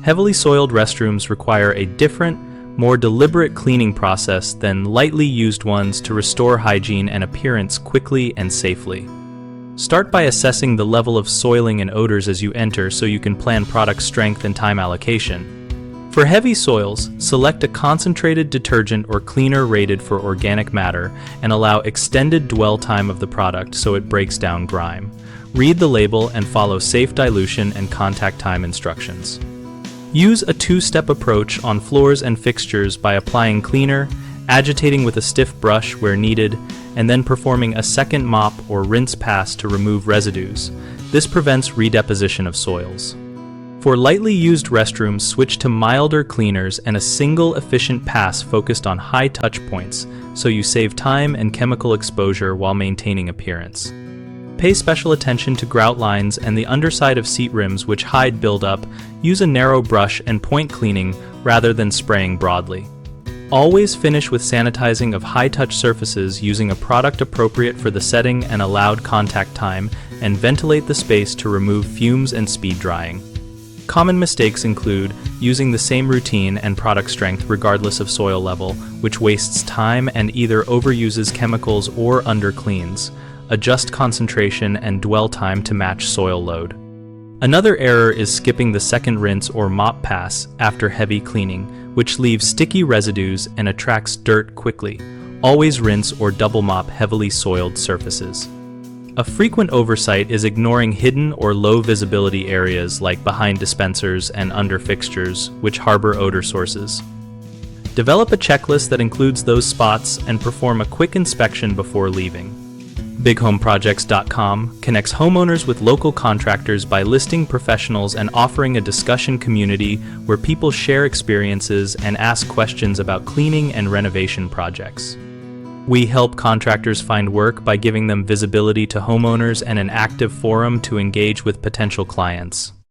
Heavily soiled restrooms require a different, more deliberate cleaning process than lightly used ones to restore hygiene and appearance quickly and safely. Start by assessing the level of soiling and odors as you enter so you can plan product strength and time allocation. For heavy soils, select a concentrated detergent or cleaner rated for organic matter and allow extended dwell time of the product so it breaks down grime. Read the label and follow safe dilution and contact time instructions. Use a two-step approach on floors and fixtures by applying cleaner, agitating with a stiff brush where needed, and then performing a second mop or rinse pass to remove residues. This prevents redeposition of soils. For lightly used restrooms, switch to milder cleaners and a single efficient pass focused on high touch points, so you save time and chemical exposure while maintaining appearance. Pay special attention to grout lines and the underside of seat rims which hide buildup. Use a narrow brush and point cleaning rather than spraying broadly. Always finish with sanitizing of high-touch surfaces using a product appropriate for the setting and allowed contact time, and ventilate the space to remove fumes and speed drying. Common mistakes include using the same routine and product strength regardless of soil level, which wastes time and either overuses chemicals or undercleans. Adjust concentration and dwell time to match soil load. Another error is skipping the second rinse or mop pass after heavy cleaning, which leaves sticky residues and attracts dirt quickly. Always rinse or double mop heavily soiled surfaces. A frequent oversight is ignoring hidden or low visibility areas like behind dispensers and under fixtures, which harbor odor sources. Develop a checklist that includes those spots and perform a quick inspection before leaving. BigHomeProjects.com connects homeowners with local contractors by listing professionals and offering a discussion community where people share experiences and ask questions about cleaning and renovation projects. We help contractors find work by giving them visibility to homeowners and an active forum to engage with potential clients.